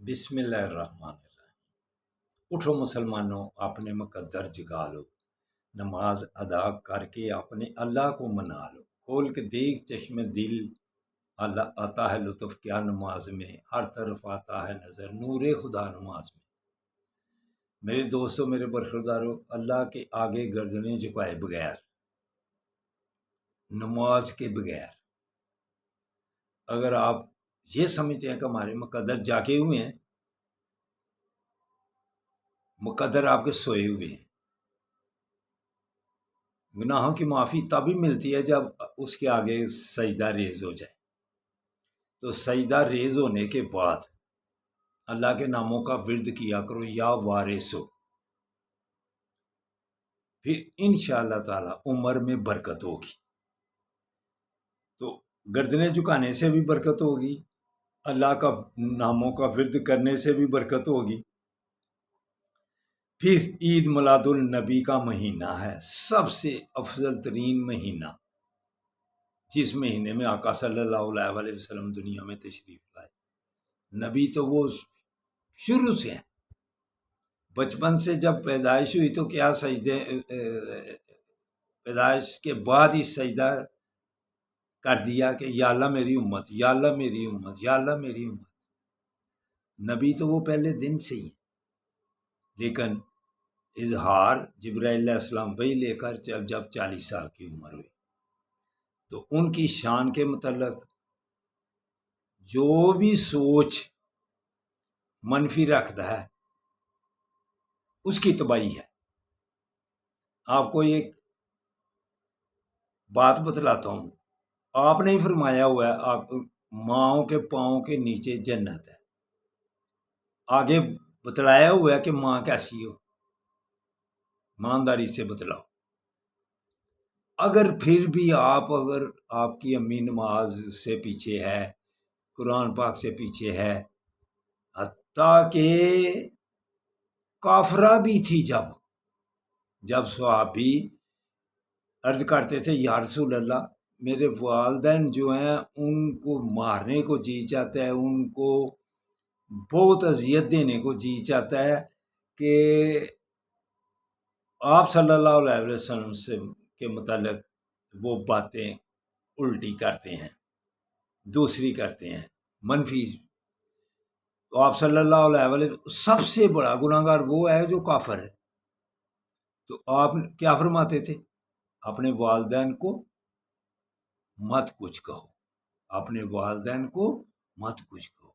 بسم اللہ الرحمن الرحیم۔ اٹھو مسلمانوں، اپنے مقدر جگا لو، نماز ادا کر کے اپنے اللہ کو منا لو، کھول کے دیکھ چشم دل، اللہ آتا ہے لطف کیا نماز میں، ہر طرف آتا ہے نظر نور خدا نماز میں۔ میرے دوستو، میرے برخوردارو، اللہ کے آگے گردنیں جھکائے بغیر، نماز کے بغیر، اگر آپ یہ سمجھتے ہیں کہ ہمارے مقدر جاگے ہوئے ہیں، مقدر آپ کے سوئے ہوئے ہیں۔ گناہوں کی معافی تبھی ملتی ہے جب اس کے آگے سجدہ ریز ہو جائے۔ تو سجدہ ریز ہونے کے بعد اللہ کے ناموں کا ورد کیا کرو، یا وارثو، پھر انشاءاللہ تعالی عمر میں برکت ہوگی۔ تو گردنیں جھکانے سے بھی برکت ہوگی، اللہ کا ناموں کا ورد کرنے سے بھی برکت ہوگی۔ پھر عید میلاد النبی کا مہینہ ہے، سب سے افضل ترین مہینہ، جس مہینے میں آقا صلی اللہ علیہ وسلم دنیا میں تشریف لائے۔ نبی تو وہ شروع سے ہیں، بچپن سے جب پیدائش ہوئی تو کیا سجدے، پیدائش کے بعد ہی سجدہ کر دیا کہ یا اللہ میری امت، یا اللہ میری امت، یا اللہ میری امت۔ نبی تو وہ پہلے دن سے ہی ہیں، لیکن اظہار جبرائیل علیہ السلام وہی لے کر جب 40 سال کی عمر ہوئی، تو ان کی شان کے متعلق جو بھی سوچ منفی رکھتا ہے اس کی تباہی ہے۔ آپ کو ایک بات بتلاتا ہوں، آپ نے ہی فرمایا ہوا ہے، آپ ماؤں کے پاؤں کے نیچے جنت ہے، آگے بتلایا ہوا ہے کہ ماں کیسی ہو، ایمانداری سے بتلاؤ۔ اگر پھر بھی اگر آپ کی امی نماز سے پیچھے ہے، قرآن پاک سے پیچھے ہے، حتیٰ کہ کافرہ بھی تھی، جب صحابی عرض کرتے تھے یا رسول اللہ میرے والدین جو ہیں ان کو مارنے کو جی چاہتا ہے، ان کو بہت اذیت دینے کو جی چاہتا ہے، کہ آپ صلی اللہ علیہ وسلم سے کے متعلق وہ باتیں الٹی کرتے ہیں، دوسری کرتے ہیں، منفی۔ تو آپ صلی اللہ علیہ وسلم سب سے بڑا گناہگار وہ ہے جو کافر ہے۔ تو آپ کیا فرماتے تھے؟ اپنے والدین کو مت کچھ کہو، اپنے والدین کو مت کچھ کہو۔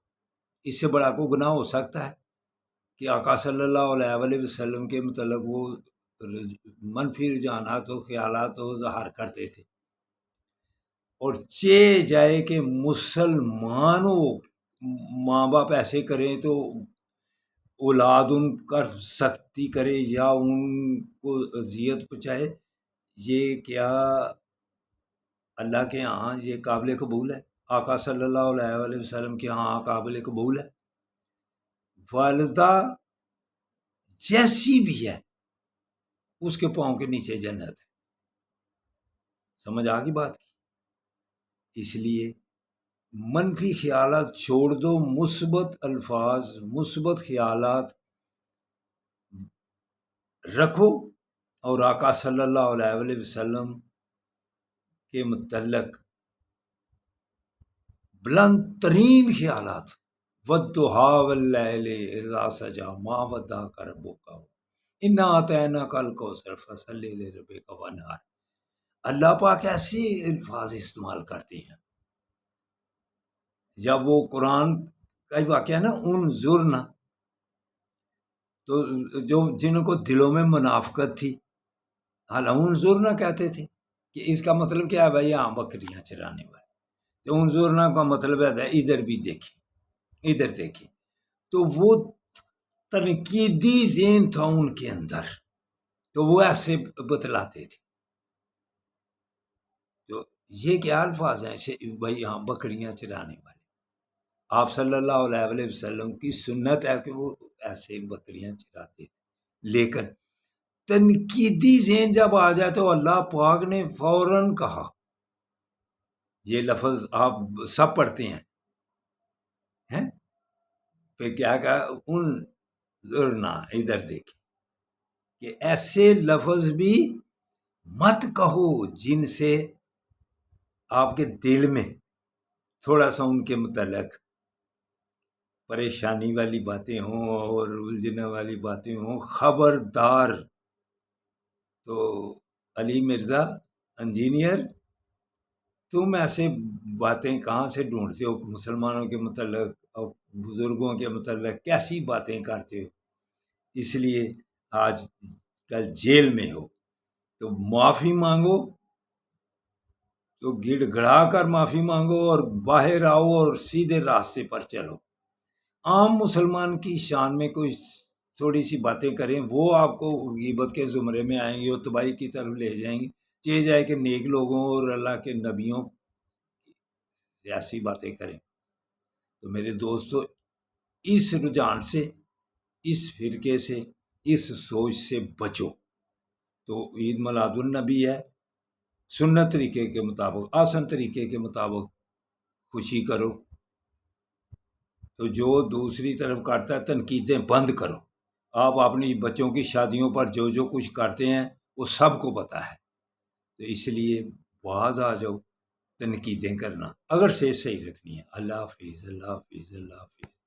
اس سے بڑا کوئی گناہ ہو سکتا ہے کہ آقا صلی اللہ علیہ وسلم کے متعلق وہ منفی رجحانات و خیالات و ظاہر کرتے تھے، اور جائے کہ مسلمان ہو، ماں باپ ایسے کریں تو اولاد ان پر سختی کرے یا ان کو اذیت پہنچائے، یہ کیا اللہ کے ہاں یہ قابل قبول ہے؟ آقا صلی اللہ علیہ وسلم کے ہاں قابل قبول ہے؟ والدہ جیسی بھی ہے اس کے پاؤں کے نیچے جنت ہے۔ سمجھ آ گئی بات کی؟ اس لیے منفی خیالات چھوڑ دو، مثبت الفاظ، مثبت خیالات رکھو، اور آقا صلی اللہ علیہ وسلم کے متعلق بلند ترین خیالات، وَالضُّحَىٰ وَاللَّيْلِ إِذَا سَجَىٰ مَا وَدَّعَكَ رَبُّكَ إِنَّا أَعْطَيْنَاكَ الْكَوْثَرَ فَصَلِّ لِرَبِّكَ وَانْحَرْ۔ اللہ پاک ایسے الفاظ استعمال کرتے ہیں۔ جب وہ قرآن کا واقعہ نا انظرنا، تو جنہوں کو دلوں میں منافقت تھی، انظرنا کہتے تھے کہ اس کا مطلب کیا ہے؟ بھائی ہاں بکریاں چرانے والے۔ تو انظرنا کا مطلب ہے ادھر بھی دیکھیں، ادھر دیکھیں۔ تو وہ تنقیدی ذہن تھا ان کے اندر، تو وہ ایسے بتلاتے تھے۔ تو یہ کیا الفاظ ہیں؟ بھائی ہاں بکریاں چرانے والے۔ آپ صلی اللہ علیہ وسلم کی سنت ہے کہ وہ ایسے بکریاں چراتے تھے، لیکن تنقیدی ذہن جب آ جائے تو اللہ پاک نے فوراً کہا، یہ لفظ آپ سب پڑھتے ہیں، پھر کیا کہا انظرنا، ادھر دیکھ کہ ایسے لفظ بھی مت کہو جن سے آپ کے دل میں تھوڑا سا ان کے متعلق پریشانی والی باتیں ہوں اور الجھنے والی باتیں ہوں، خبردار۔ تو علی مرزا انجینئر، تم ایسے باتیں کہاں سے ڈھونڈتے ہو مسلمانوں کے متعلق اور بزرگوں کے متعلق؟ کیسی باتیں کرتے ہو؟ اس لیے آج کل جیل میں ہو تو معافی مانگو، تو گڑ گڑا کر معافی مانگو اور باہر آؤ اور سیدھے راستے پر چلو۔ عام مسلمان کی شان میں کوئی تھوڑی سی باتیں کریں، وہ آپ کو غیبت کے زمرے میں آئیں گی اور تباہی کی طرف لے جائیں گی۔ چاہے جائے کہ نیک لوگوں اور اللہ کے نبیوں ایسی باتیں کریں۔ تو میرے دوستو، اس رجحان سے، اس فرقے سے، اس سوچ سے بچو۔ تو عید میلاد النبی ہے، سنت طریقے کے مطابق، آسان طریقے کے مطابق خوشی کرو۔ تو جو دوسری طرف کرتا ہے تنقیدیں بند کرو۔ آپ اپنی بچوں کی شادیوں پر جو جو کچھ کرتے ہیں وہ سب کو پتہ ہے، تو اس لیے باز آ جاؤ تنقیدیں کرنا، اگر صحیح رکھنی ہے۔ اللہ حافظ، اللہ حافظ، اللہ حافظ۔